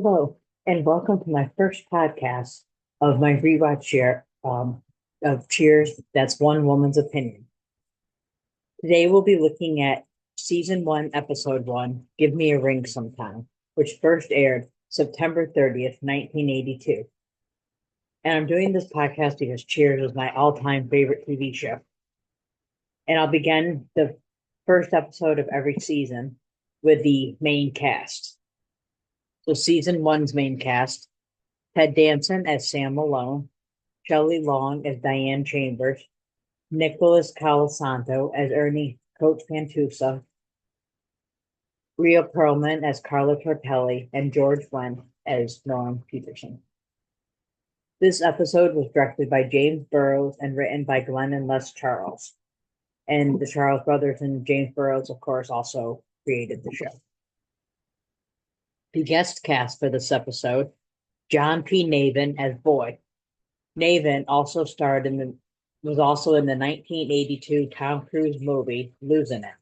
Hello, and welcome to my first podcast of my rewatch share of Cheers. That's one woman's opinion. Today we'll be looking at season one, episode one, Give Me a Ring Sometime, which first aired September 30th, 1982. And I'm doing this podcast because Cheers is my all-time favorite TV show. And I'll begin the first episode of every season with the main cast. So season one's main cast: Ted Danson as Sam Malone, Shelley Long as Diane Chambers, Nicholas Colasanto as Ernie Coach Pantusa, Rhea Perlman as Carla Tortelli, and George Wendt as Norm Peterson. This episode was directed by James Burrows and written by Glenn and Les Charles. And the Charles brothers and James Burrows, of course, also created the show. The guest cast for this episode: John P. Navin as Boy. Navin was also in the 1982 Tom Cruise movie Losing It,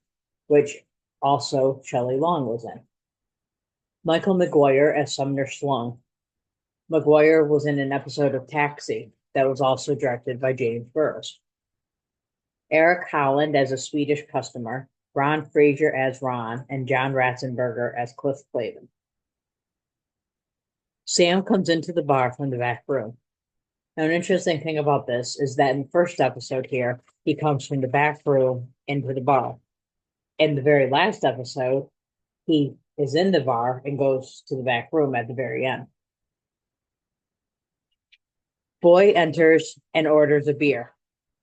which also Shelley Long was in. Michael McGuire as Sumner Sloan. McGuire was in an episode of Taxi that was also directed by James Burrows. Eric Holland as a Swedish customer, Ron Fraser as Ron, and John Ratzenberger as Cliff Clavin. Sam comes into the bar from the back room. Now, an interesting thing about this is that in the first episode here, he comes from the back room into the bar. In the very last episode, he is in the bar and goes to the back room at the very end. Boy enters and orders a beer,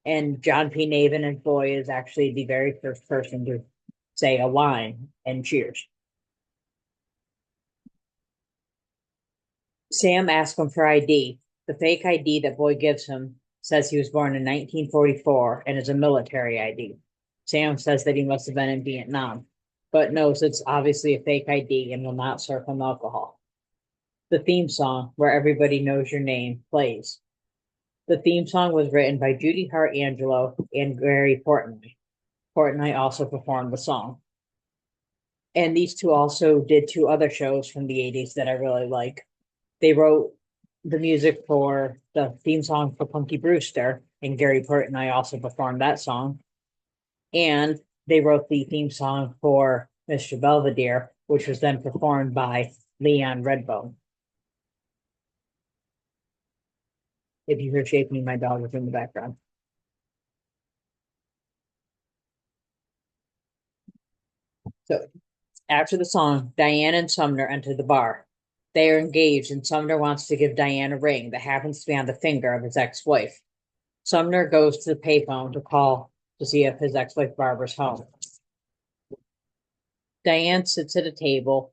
and John P. Navin and Boy is actually the very first person to say a line in Cheers. Sam asks him for ID. The fake ID that Boy gives him says he was born in 1944 and is a military ID. Sam says that he must have been in Vietnam, but knows it's obviously a fake ID and will not serve him alcohol. The theme song, Where Everybody Knows Your Name, plays. The theme song was written by Judy Hart Angelo and Gary Portnoy. Portnoy also performed the song. And these two also did two other shows from the 80s that I really like. They wrote the music for the theme song for Punky Brewster, and Gary Portnoy also performed that song. And they wrote the theme song for Mr. Belvedere, which was then performed by Leon Redbone. If you hear shaking, my dog is in the background. So after the song, Diane and Sumner enter the bar. They are engaged, and Sumner wants to give Diane a ring that happens to be on the finger of his ex-wife. Sumner goes to the payphone to call to see if his ex-wife Barbara's home. Diane sits at a table.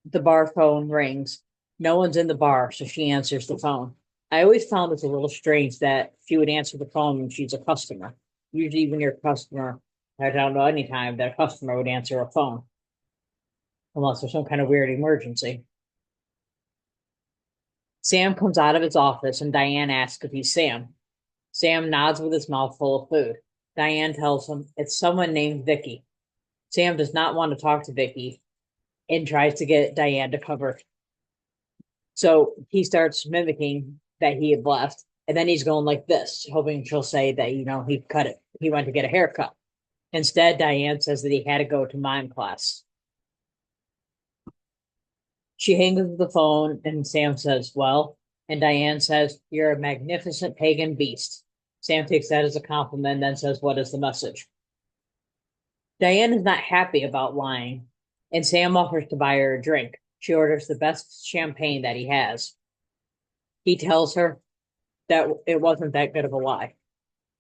The bar phone rings. No one's in the bar, so she answers the phone. I always found it a little strange that she would answer the phone when she's a customer. Usually when you're a customer, I don't know any time that a customer would answer a phone, unless there's some kind of weird emergency. Sam comes out of his office and Diane asks if he's Sam. Sam nods with his mouth full of food. Diane tells him it's someone named Vicky. Sam does not want to talk to Vicky and tries to get Diane to cover. So he starts mimicking that he had left, and then he's going like this, hoping she'll say that, he cut it. He went to get a haircut. Instead, Diane says that he had to go to mime class. She hangs up the phone, and Sam says, well, and Diane says, you're a magnificent pagan beast. Sam takes that as a compliment, and then says, what is the message? Diane is not happy about lying, and Sam offers to buy her a drink. She orders the best champagne that he has. He tells her that it wasn't that good of a lie.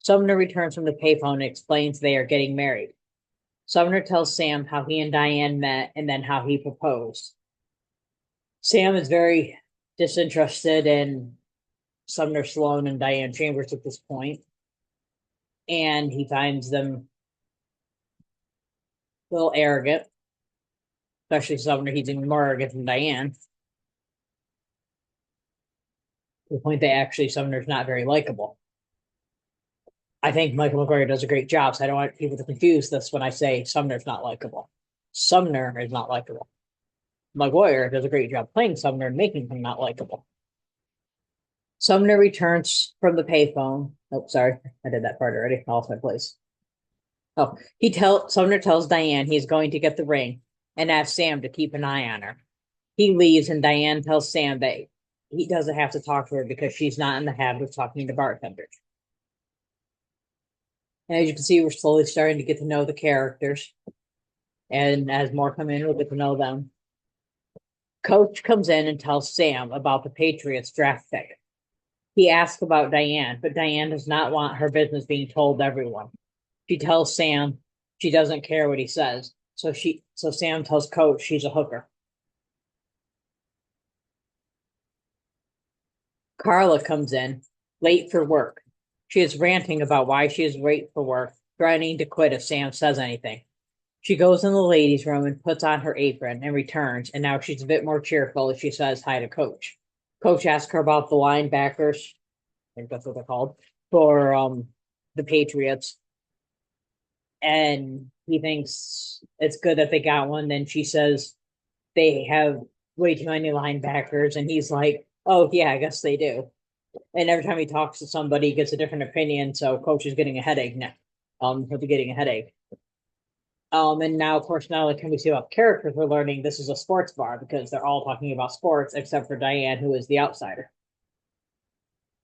Sumner returns from the payphone and explains they are getting married. Sumner tells Sam how he and Diane met and then how he proposed. Sam is very disinterested in Sumner Sloan and Diane Chambers at this point, and he finds them a little arrogant, especially Sumner. He's even more arrogant than Diane. To the point that actually Sumner's not very likable. I think Michael McGuire does a great job, so I don't want people to confuse this when I say Sumner's not likable. Sumner is not likable. McGuire does a great job playing Sumner and making him not likable. Sumner returns from the payphone. Oh, sorry, I did that part already. I lost my place. Oh, Sumner tells Diane he's going to get the ring and asks Sam to keep an eye on her. He leaves, and Diane tells Sam that he doesn't have to talk to her because she's not in the habit of talking to bartenders. And as you can see, we're slowly starting to get to know the characters. And as more come in, we'll get to know them. Coach comes in and tells Sam about the Patriots draft pick. He asks about Diane, but Diane does not want her business being told to everyone. She tells Sam she doesn't care what he says. So Sam tells Coach she's a hooker. Carla comes in late for work. She is ranting about why she is late for work, threatening to quit if Sam says anything. She goes in the ladies' room and puts on her apron and returns, and now she's a bit more cheerful as she says hi to Coach. Coach asks her about the linebackers, I think that's what they're called, for the Patriots. And he thinks it's good that they got one. Then she says they have way too many linebackers, and he's like, "Oh yeah, I guess they do." And every time he talks to somebody, he gets a different opinion. So Coach is getting a headache now. He'll be getting a headache. And now, of course, now like can we see about characters, we're learning this is a sports bar because they're all talking about sports except for Diane, who is the outsider.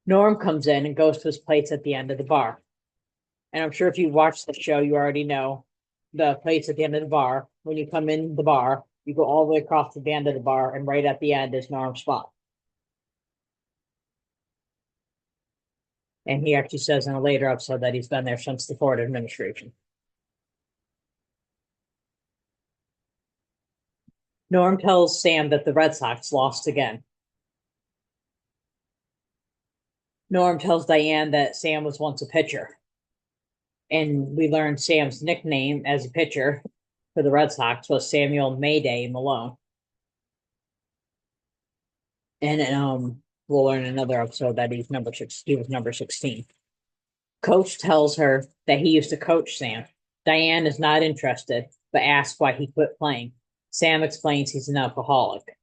Norm comes in and goes to his place at the end of the bar. And I'm sure if you watch the show, you already know the place at the end of the bar. When you come in the bar, you go all the way across to the end of the bar, and right at the end is Norm's spot. And he actually says in a later episode that he's been there since the Ford administration. Norm tells Sam that the Red Sox lost again. Norm tells Diane that Sam was once a pitcher. And we learned Sam's nickname as a pitcher for the Red Sox was Samuel Mayday Malone. And we'll learn in another episode that he was number 16. Coach tells her that he used to coach Sam. Diane is not interested, but asks why he quit playing. Sam explains he's an alcoholic.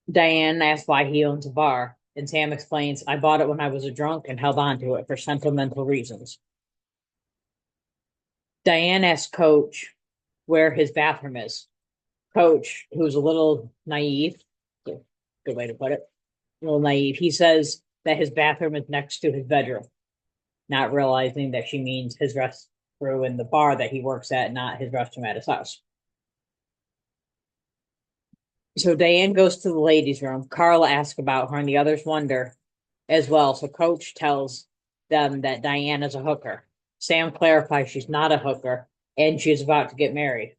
Diane asks why he owns a bar, and Sam explains, I bought it when I was a drunk and held on to it for sentimental reasons. Diane asks Coach where his bathroom is. Coach, who's a little naive, good way to put it, a little naive, he says that his bathroom is next to his bedroom, not realizing that she means his restroom in the bar that he works at, not his restroom at his house. So Diane goes to the ladies' room. Carla asks about her, and the others wonder as well. So Coach tells them that Diane is a hooker. Sam clarifies she's not a hooker, and she's about to get married.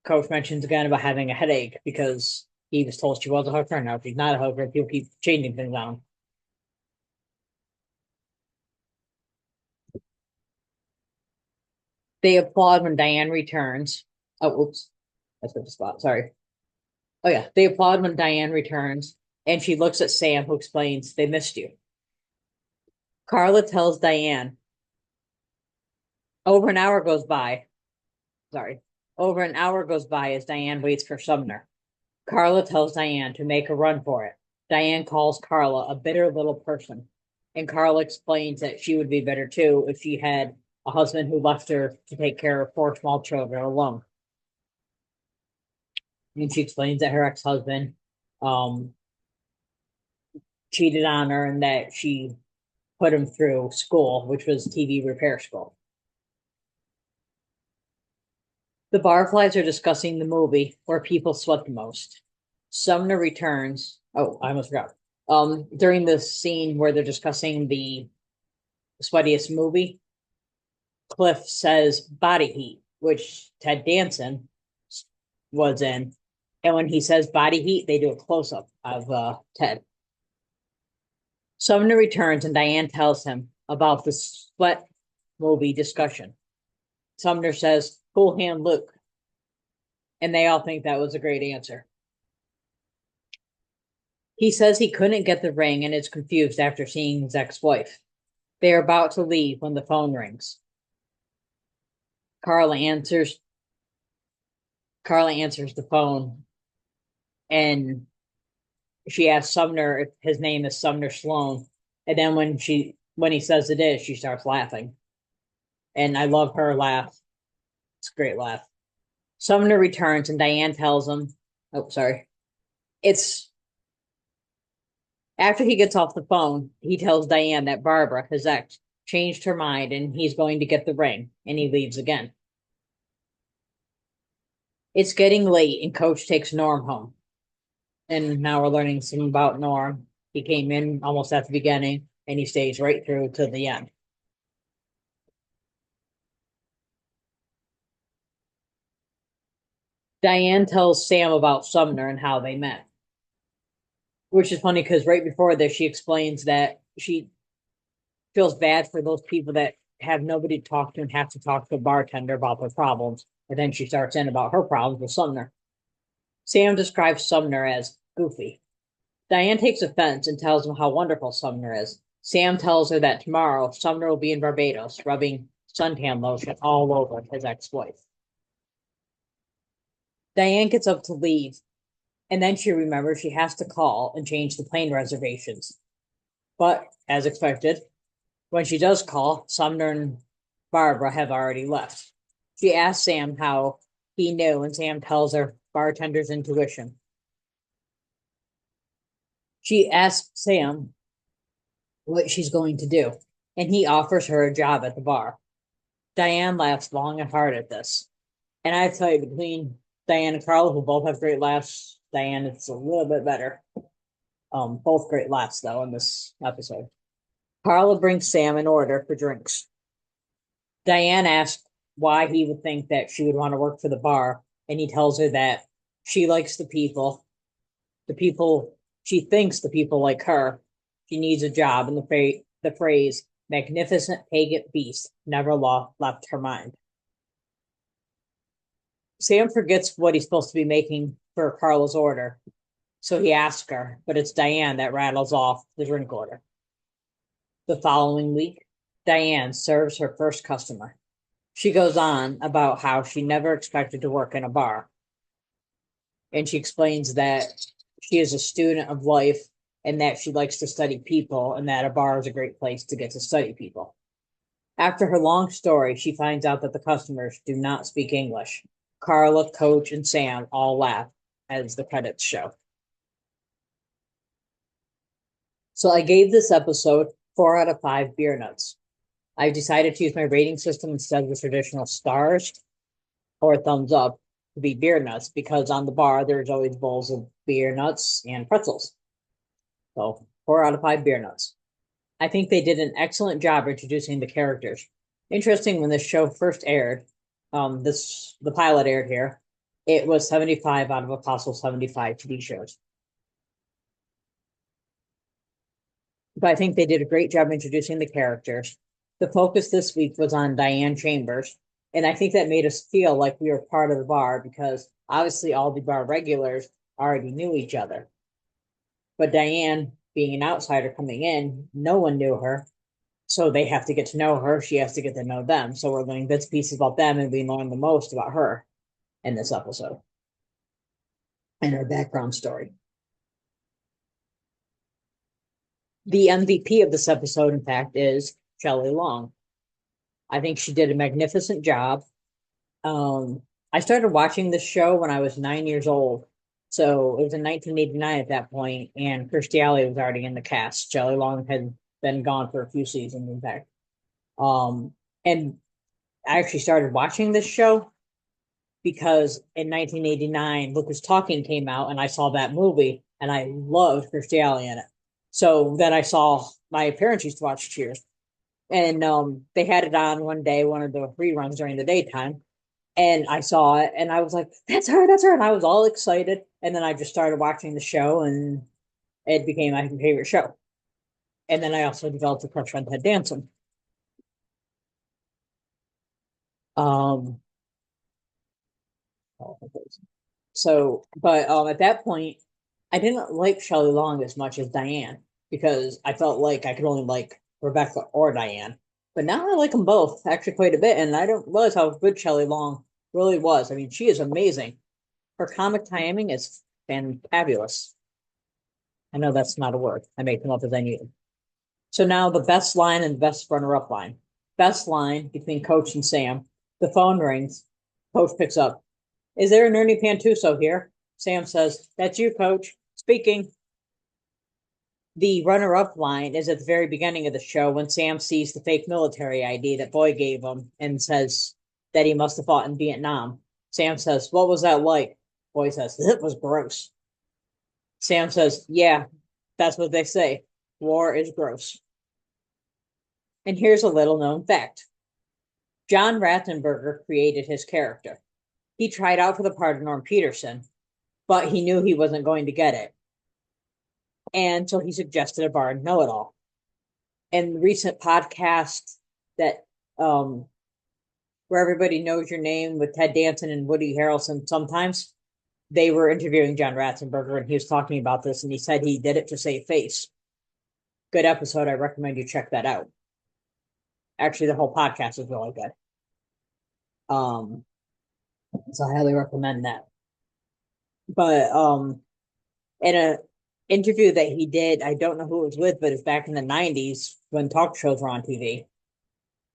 Coach mentions again about having a headache because he was told she was a hooker, and now she's not a hooker. People keep changing things on. They applaud when Diane returns. Oh, oops. That's the spot. Sorry. Oh, yeah. They applaud when Diane returns, and she looks at Sam, who explains they missed you. Carla tells Diane, over an hour goes by. Sorry. Over an hour goes by as Diane waits for Sumner. Carla tells Diane to make a run for it. Diane calls Carla a bitter little person, and Carla explains that she would be bitter too if she had a husband who left her to take care of four small children alone. And she explains that her ex-husband um, cheated on her and that she put him through school, which was TV repair school. The Barflies are discussing the movie where people sweat the most. Sumner returns. Oh, I almost forgot. During the scene where they're discussing the sweatiest movie, Cliff says body heat, which Ted Danson was in. And when he says body heat, they do a close up of Ted. Sumner returns and Diane tells him about the sweat movie discussion. Sumner says, cool hand Luke. And they all think that was a great answer. He says he couldn't get the ring and is confused after seeing his ex-wife. They are about to leave when the phone rings. Carla answers Carla answers the phone and she asks Sumner if his name is Sumner Sloan. And then when he says it is, she starts laughing. And I love her laugh. It's a great laugh. Sumner returns and Diane tells him, oh, sorry. It's after he gets off the phone, he tells Diane that Barbara, his ex, changed her mind and he's going to get the ring, and he leaves again. It's getting late and Coach takes Norm home. And now we're learning some about Norm. He came in almost at the beginning and he stays right through to the end. Diane tells Sam about Sumner and how they met, which is funny because right before this, she explains that she feels bad for those people that have nobody to talk to and have to talk to a bartender about their problems. And then she starts in about her problems with Sumner. Sam describes Sumner as goofy. Diane takes offense and tells him how wonderful Sumner is. Sam tells her that tomorrow Sumner will be in Barbados rubbing suntan lotion all over his ex-wife. Diane gets up to leave, and then she remembers she has to call and change the plane reservations. But, as expected, when she does call, Sumner and Barbara have already left. She asks Sam how he knew, and Sam tells her bartender's intuition. She asks Sam what she's going to do, and he offers her a job at the bar. Diane laughs long and hard at this. And I tell you, between Diane and Carla, who both have great laughs, Diane is a little bit better. Both great laughs, though, in this episode. Carla brings Sam an order for drinks. Diane asks why he would think that she would want to work for the bar, and he tells her that she likes the people, she thinks the people like her. She needs a job, and the phrase magnificent pagan beast never left her mind. Sam forgets what he's supposed to be making for Carla's order, so he asks her, but it's Diane that rattles off the drink order. The following week, Diane serves her first customer. She goes on about how she never expected to work in a bar. And she explains that she is a student of life and that she likes to study people and that a bar is a great place to get to study people. After her long story, she finds out that the customers do not speak English. Carla, Coach, and Sam all laugh as the credits show. So I gave this episode 4 out of 5 beer nuts. I decided to use my rating system instead of the traditional stars or thumbs up to be beer nuts because on the bar there's always bowls of beer nuts and pretzels. So 4 out of 5 beer nuts. I think they did an excellent job introducing the characters. Interesting, when this show first aired, the pilot aired here, it was 75 out of a possible 75 TV shows. But I think they did a great job introducing the characters. The focus this week was on Diane Chambers, and I think that made us feel like we were part of the bar because obviously all the bar regulars already knew each other. But Diane, being an outsider coming in, no one knew her. So they have to get to know her. She has to get to know them. So we're learning bits and pieces about them, and we learn the most about her in this episode and her background story. The MVP of this episode, in fact, is Shelley Long. I think she did a magnificent job. I started watching this show when I was 9 years old. So it was in 1989 at that point, and Kirstie Alley was already in the cast. Shelley Long had been gone for a few seasons, in fact. And I actually started watching this show because in 1989, Lucas Talking came out, and I saw that movie, and I loved Kirstie Alley in it. So then I saw my parents used to watch Cheers, and they had it on one day, one of the reruns during the daytime, and I saw it, and I was like, "That's her, that's her," and I was all excited. And then I just started watching the show, and it became my favorite show. And then I also developed a crush on Ted Danson. Um, but at that point, I didn't like Shelley Long as much as Diane because I felt like I could only like Rebecca or Diane. But now I like them both actually quite a bit, and I don't realize how good Shelley Long really was. I mean, she is amazing. Her comic timing is fantabulous. I know that's not a word. I make them up as I need them. So now the best line and the best runner-up line. Best line between Coach and Sam. The phone rings. Coach picks up. Is there an Ernie Pantuso here? Sam says, "That's you, Coach. Speaking." The runner-up line is at the very beginning of the show when Sam sees the fake military ID that Boy gave him and says that he must have fought in Vietnam. Sam says, "What was that like?" Boy says, "It was gross." Sam says, "Yeah, that's what they say. War is gross." And here's a little known fact. John Ratzenberger created his character. He tried out for the part of Norm Peterson, but he knew he wasn't going to get it. And so he suggested a Barn know-it-all. And the recent podcast that where everybody knows your name with Ted Danson and Woody Harrelson, sometimes they were interviewing John Ratzenberger and he was talking about this and he said he did it to save face. Good episode. I recommend you check that out. Actually, the whole podcast is really good. So I highly recommend that. But in a interview that he did, I don't know who it was with, but it's back in the 90s when talk shows were on TV.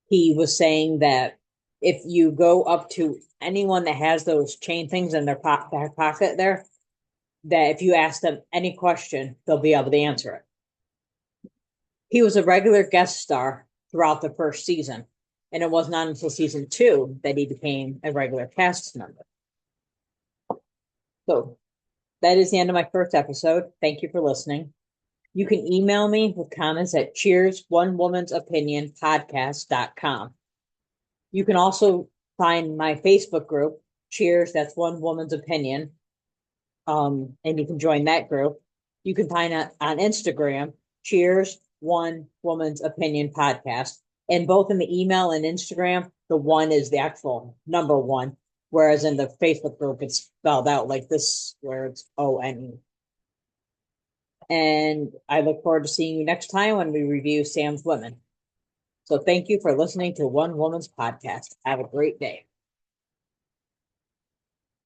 He was saying that if you go up to anyone that has those chain things in their back pocket there, that if you ask them any question, they'll be able to answer it. He was a regular guest star throughout the first season, and it was not until season 2 that he became a regular cast member. So that is the end of my first episode. Thank you for listening. You can email me with comments at cheers1womansopinionpodcast.com. You can also find my Facebook group, Cheers, that's One Woman's Opinion. And you can join that group. You can find it on Instagram, Cheers, One Woman's Opinion Podcast. And both in the email and Instagram, the one is the actual number 1. Whereas in the Facebook group, it's spelled out like this, where it's ONE. And I look forward to seeing you next time when we review Sam's Women. So thank you for listening to One Woman's Podcast. Have a great day.